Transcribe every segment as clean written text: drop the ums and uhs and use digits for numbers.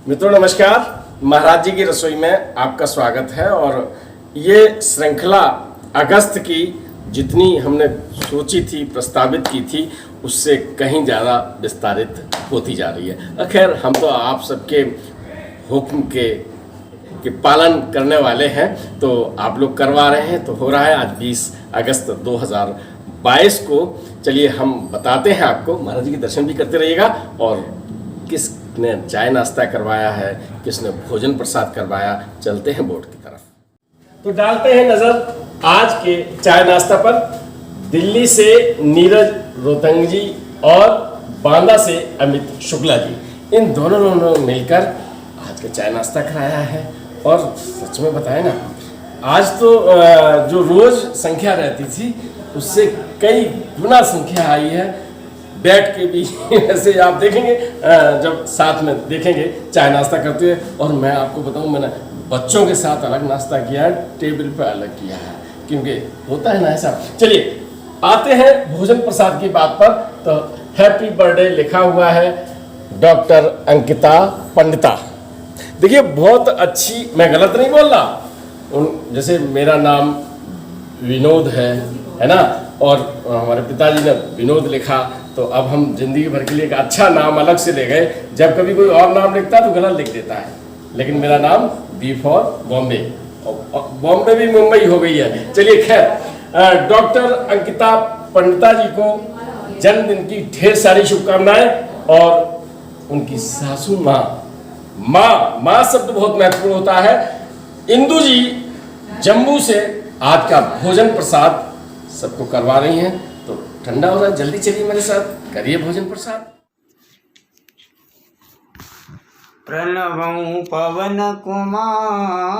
मित्रों नमस्कार। महाराज जी की रसोई में आपका स्वागत है। और ये श्रृंखला अगस्त की जितनी हमने सोची थी, प्रस्तावित की थी, उससे कहीं ज़्यादा विस्तारित होती जा रही है। खैर, हम तो आप सबके हुक्म के पालन करने वाले हैं, तो आप लोग करवा रहे हैं, तो हो रहा है। आज 20 अगस्त 2022 को चलिए हम बताते हैं आपको। महाराज जी के दर्शन भी करते रहिएगा। और किसने चाय नाश्ता करवाया है, किसने भोजन प्रसाद करवाया, चलते हैं बोर्ड की तरफ। तो डालते हैं नजर आज के चाय नाश्ता पर। दिल्ली से नीरज रोहतंग जी और बांदा से अमित शुक्ला जी, इन दोनों ने मिलकर आज का चाय नाश्ता कराया है। और सच में बताएं ना, आज तो जो रोज संख्या रहती थी उससे कई गुना संख्या आई है। बैठ के भी ऐसे आप देखेंगे, जब साथ में देखेंगे चाय नाश्ता करते हुए। और मैं आपको बताऊं, मैंने बच्चों के साथ अलग नाश्ता किया है, टेबल पे अलग किया है, क्योंकि होता है ना ऐसा। चलिए आते हैं भोजन प्रसाद की बात पर। तो हैप्पी बर्थडे लिखा हुआ है डॉक्टर अंकिता पंडिता। देखिए बहुत अच्छी, मैं गलत नहीं बोल रहा। जैसे मेरा नाम विनोद है ना, और हमारे पिताजी ने विनोद लिखा, तो अब हम जिंदगी भर के लिए एक अच्छा नाम अलग से ले गए। जब कभी कोई और नाम लिखता है तो गलत लिख देता है, लेकिन मेरा नाम बी फॉर बॉम्बे, बॉम्बे भी मुंबई हो गई है। चलिए खैर, डॉक्टर अंकिता पंडिता जी को जन्मदिन की ढेर सारी शुभकामनाएं। और उनकी सासू माँ शब्द बहुत महत्वपूर्ण होता है। इंदू जी जम्मू से आज का भोजन प्रसाद सबको करवा रही हैं। तो ठंडा हो रहा है, जल्दी चलिए मेरे साथ, करिए भोजन प्रसाद। प्रणवं पवन कुमार,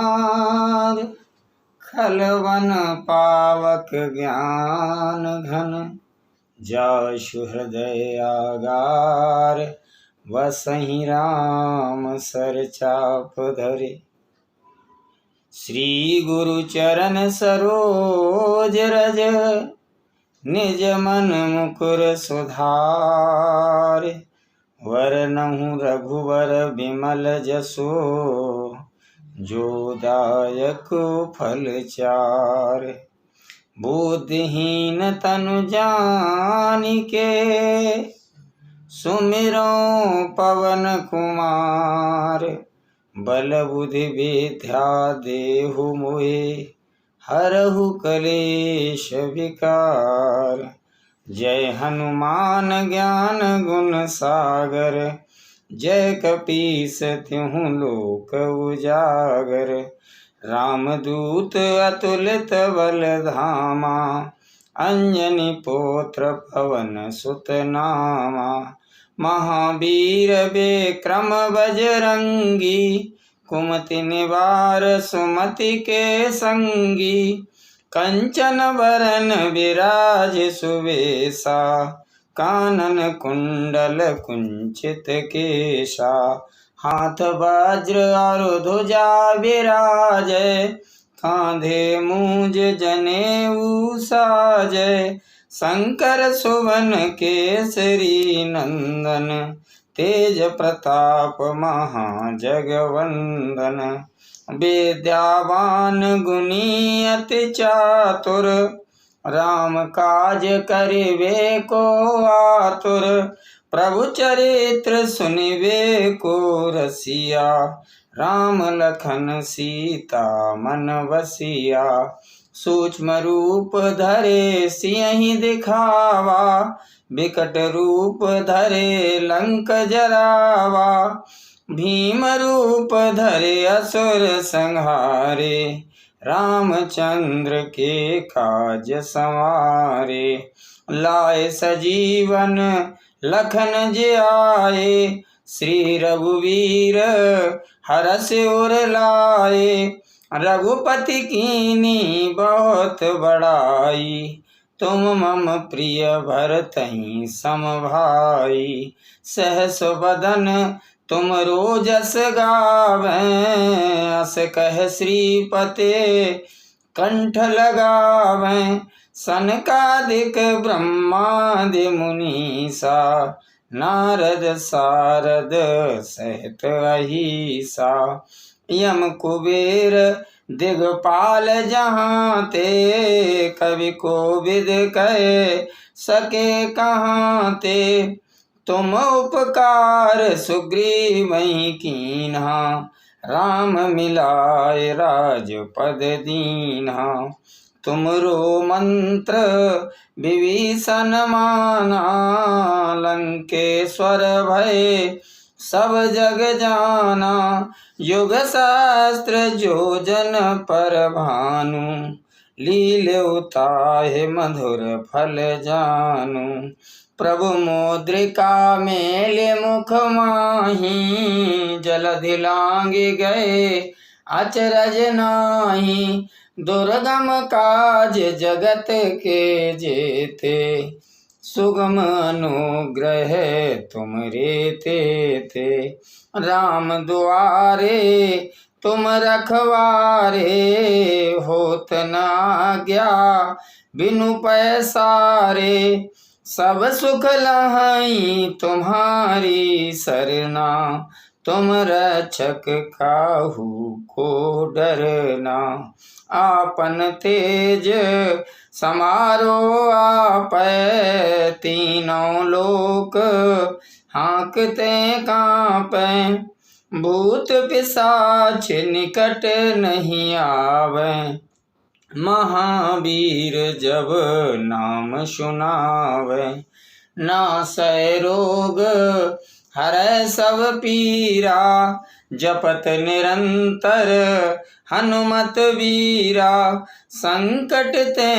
खलवन पावक ज्ञान घन, जाशु हृदय आगार, वसहि राम सर चाप धरे। श्री गुरु चरण सरोज रज, निज मन मुकुर सुधार। वरनहु रघुवर बिमल जसो, जो दायक फल चार। बुद्धिहीन तनु जानिके, सुमिरो पवन कुमार। बल बुद्धि विद्या देहु मोहे, हरहु कलेश विकार। जय हनुमान ज्ञान गुण सागर, जय कपीस तिहु लोक उजागर। रामदूत अतुलित बल धामा, अंजनी पुत्र पवन सुत नामा। महावीर विक्रम बजरंगी, कुमति निवार सुमति के संगी। कंचन बरन विराज सुवेशा, कानन कुंडल कुंचित केशा। हाथ वज्र और ध्वजा विराजय, कांधे मूंज जनेऊ साजय। शंकर सुवन केसरी नंदन, तेज प्रताप महाजगवंदन। विद्यावान गुणी अति चातुर, राम काज करिबे को आतुर। प्रभु चरित्र सुनिबे को रसिया, राम लखन सीता मन बसिया। सूक्ष्म रूप धरे सियहि दिखावा, विकट रूप धरे लंक जरावा। भीम रूप धरे असुर संहारे, रामचंद्र के काज संवारे। लाए सजीवन लखन जियाए, श्री रघुवीर हरष उर लाए। रघुपति कीनी बहुत बड़ाई, तुम मम प्रिय भरतहि सम भाई। सहस बदन तुम रोजस गावें, अस कह श्रीपते कंठ लगावें। सनकादिक ब्रह्मादि मुनीसा, नारद सारद सहित अहिसा, यम कुबेर दिगपाल जहाँ ते, कवि कोविद कह सके कहाँ ते। तुम उपकार सुग्रीवहि कीन्हा, राम मिलाए राजपद दीन्हा। तुमरो मंत्र विभीषण माना, लंकेश्वर भय सब जग जाना। युग शास्त्र जो जन पर भानु, लील्यु ताहि मधुर फल जानु। प्रभु मुद्रिका मेले मुख माही, जलधि लांघि गए अचरज नाही। दुर्गम काज जगत के जेते, सुगम अनुग्रह तुमरे ते। राम दुआरे तुम रखवारे, होत न आज्ञा बिनु पैसारे। सब सुख लहई तुम्हारी सरना, तुम रक्षक काहू को डरना। आपन तेज समारो आपै, तीनों लोक हाँकते कांपै। भूत पिशाच निकट नहीं आवे, महावीर जब नाम सुनावे। नासै रोग हरै सब पीरा, जपत निरंतर हनुमत वीरा। संकट ते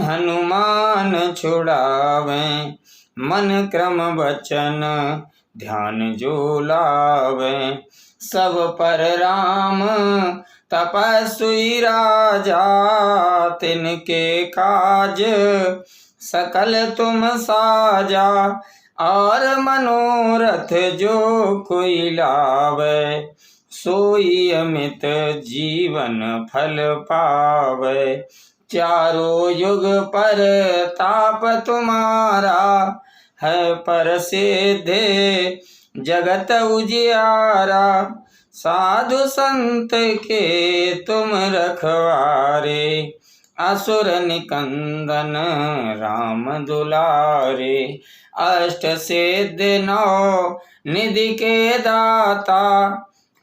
हनुमान छुड़ावे, मन क्रम वचन ध्यान जो लावे। सब पर राम तपस्वी राजा, तिनके काज सकल तुम साजा। और मनोरथ जो कोई लावे, सोई अमित जीवन फल पावे। चारों युग पर ताप तुम्हारा, है प्रसिद्ध जगत उजियारा। साधु संत के तुम रखवारे, असुर निकंदन राम दुलारे। अष्ट सिद्धि नौ निधि के दाता,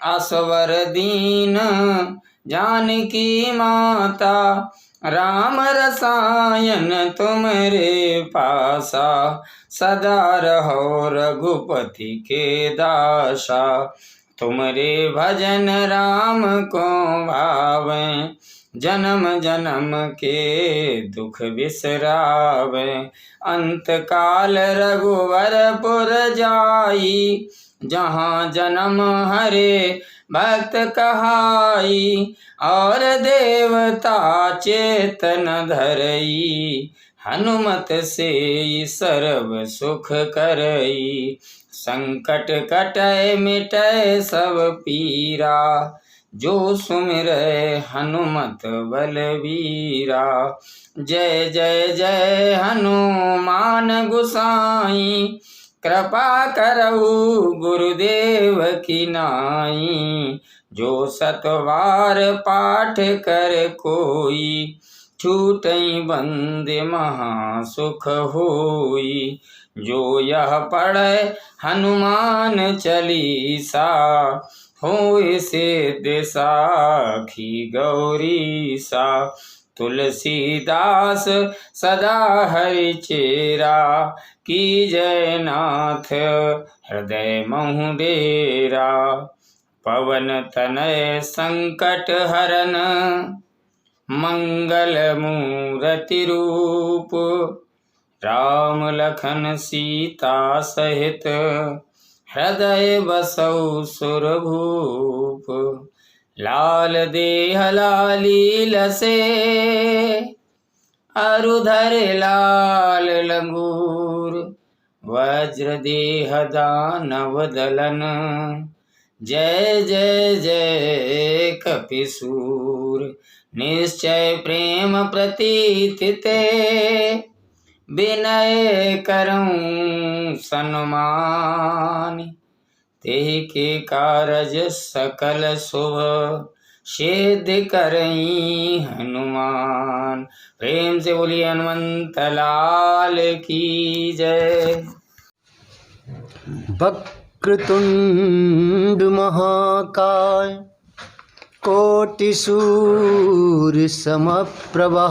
असवर दीन जानकी माता। राम रसायन तुमरे पासा, सदा रहो रघुपति के दासा। तुमरे भजन राम को भावे, जन्म जन्म के दुख बिसरावे। अंत काल रघुवरपुर जाई, जहाँ जन्म हरे भक्त कहाई। और देवता चेतन धरई, हनुमत से सर्व सुख करई। संकट कटै मिटै सब पीरा, जो सुमिरै हनुमत बलवीरा। जय जय जय हनुमान गोसाई, कृपा करहु गुरुदेव की नाई। जो सतवार पाठ कर कोई, छूटई बंदे महा सुख होई। जो यह पढ़ै हनुमान चालीसा, होय सिद्धि साखी गौरीसा। तुलसीदास सदा हरि चेरा, की जय नाथ हृदय महु डेरा। पवन तनय संकट हरन, मंगल मूरति रूप। राम लखन सीता सहित, हृदय बसौ सुरभूप। लाल देह लाली लसे, अरुधर लाल लंगूर। वज्र देह दानव दलन, जय जय जय कपिसूर। निश्चय प्रेम प्रतीति ते, विनय करऊं सन्मान। तेहि के कारज सकल शुभ सिद्ध करई हनुमान। प्रेम से बोलिए हनुमंत लाल की जय। वक्रतुंड महाकाय कोटि सूर्य समप्रभा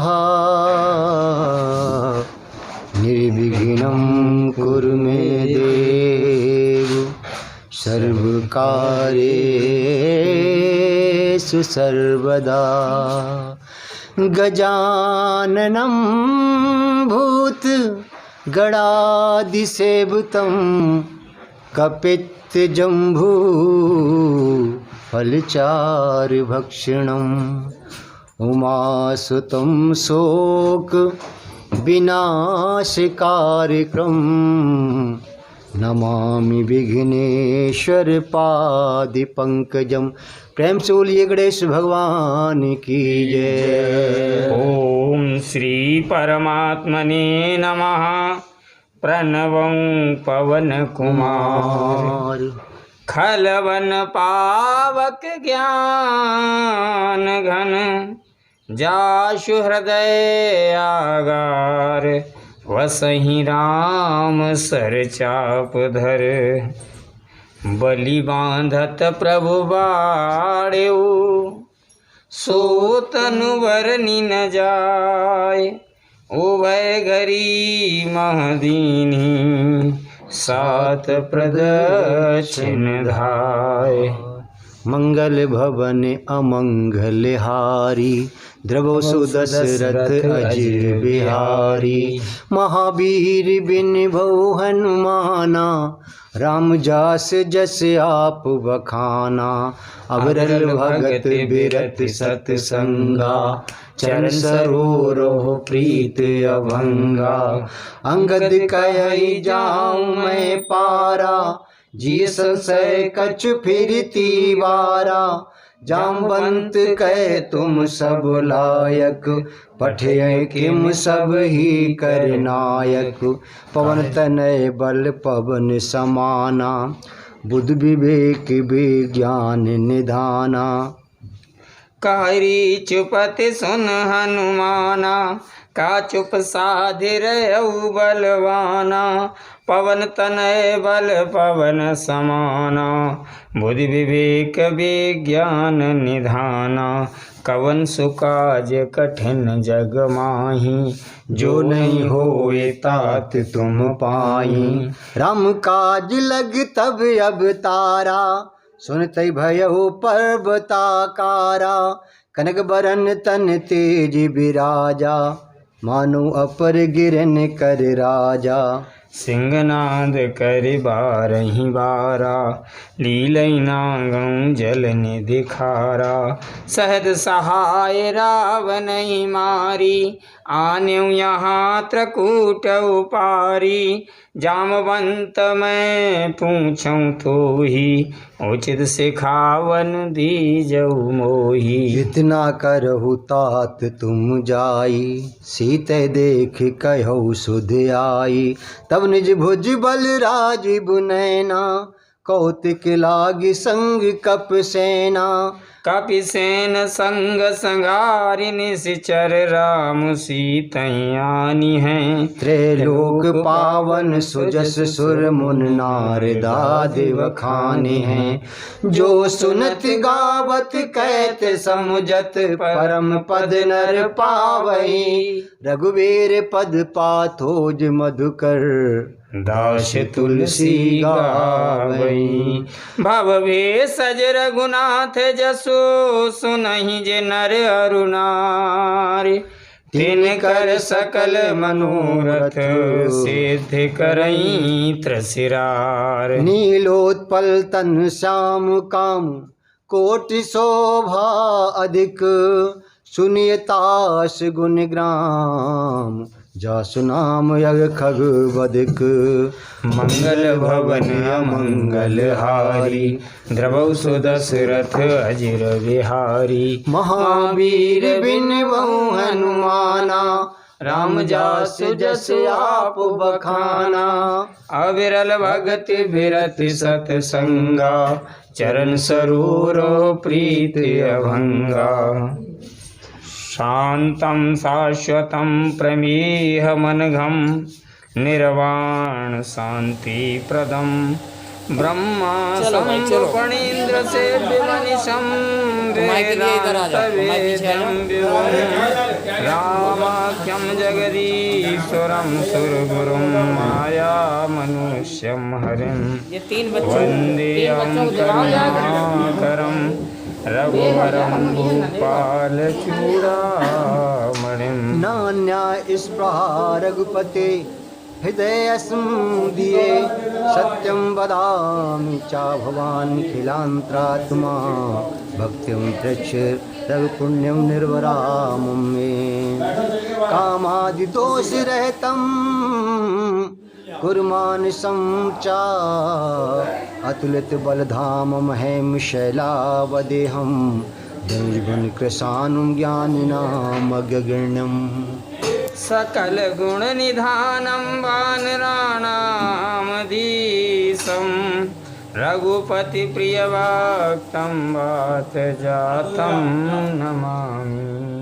निर्विघ्नं कुरु मे देव सर्वकार्येषु सर्वदा। गजाननं भूत गणाधिसेवितं कपित्थजम्बू फलचारुभक्षणम् उमासुतं शोक विनाशकारकम् नमामि विघ्नेश्वर पादपंकजम। प्रेम से बोलिए गणेश भगवान की जय। ओम श्री परमात्मने नमः। प्रणवं पवन कुमार खलवन पावक ज्ञान घन। जासु हृदय आगार वसहि राम सर चाप धर। बलि बांधत प्रभु बाड़ेऊ सो तनु बरनि न जाय। उभय घरी महदीनी सात प्रदक्षिण धाय। मंगल भवन अमंगल हारी द्रवो सुदशरथ अजिर बिहारी। महावीर बिन भौ हनुमाना राम जास जस आप बखाना। अवरल भगत बिरत सतसंगा चरण सरोवरो प्रीत अभंगा। अंगद कहि जाऊं मैं पारा जिय संशय कछु फिरती वारा। जामवंत कह तुम सब लायक पठय किम सब ही कर नायक। पवन तनय बल पवन समाना बुद्धि विवेक विज्ञान निधाना। कारी चुपति सुन हनुमाना का चुप साधिर बलवाना। पवन तनय बल पवन समाना बुद्धि विवेक विज्ञान निधाना। कवन सुकाज कठिन जग माही जो नहीं होए तात तुम पाई। राम काज लग तब अवतारा सुनते भयउ पर्वताकारा। कनक बरन तन तेज बिराजा मानो अपर गिरन कर राजा। सिंहनाद कर बारही बारा लीलई नागं जल निधि खारा। सहद सहाय रावण मारी आन्यु यहाँ त्रकूट उपारी। जामवंत मैं पूछूं तो ही उचित सिखावन दीजऊ मोही। इतना करहु तात तुम जाई सीते देख कहु सुध आई। तब निज भुज बल राजीव नैना कौतिक लागी संग कप सेना। कपि सेन संग संगारि निश्चर राम सीतयानी हैं। त्रैलोक पावन सुजस सुर मुन नार दाद बखाने हैं। जो सुनत गावत कहत समुझत परम पद नर पावई। रघुवीर पद पाथोज मधुकर दास तुलसी गावई। भव भेषज रघुनाथ जसो सुनहि जे नर अरु नारी। तिनकर सकल मनोरथ सिद्ध करई त्रसिरार। नीलोत्पल तन श्याम काम कोटि शोभा अधिक। सुनियतास गुण ग्राम जासु नाम यग खग बदिक। मंगल भवन अमंगल हारी द्रवौ सुदशरथ अजिर बिहारी। महावीर बिन बहु हनुमाना राम जासु जस आप बखाना। अविरल भगति बिरति सतसंगा, चरण सरोरो प्रीत अभंगा। शांतं शाश्वतं प्रमेहमनघं, निर्वाण शांति प्रदम। ब्रह्मा संपणीन्द्र से विमनिशं, वेदांतवेद्यं विभुं रामाख्यं जगदीश्वरं सुरगुरुं, माया मनुष्यं हरिं वन्देऽहं करुणाकरं, रघुवरं भूपालचूडामणिं। नान्या स्पृहा रघुपते हृदय दिए, सत्यं वदामि चा भवान् खिलांतरात्मा, भक्तिं पृच्छ रघुपुण्यं निर्वरामं मे। कामादिदोष रहितं कुर्मानसं चा, अतुलित बलधामं हेम शैलावदेहं, निर्गुण कृशानुं ज्ञानिनामग्रगण्यम्। सकल गुण निधानं वानराणामधीशं, रघुपति प्रिय भक्तं वात जातं नमामि।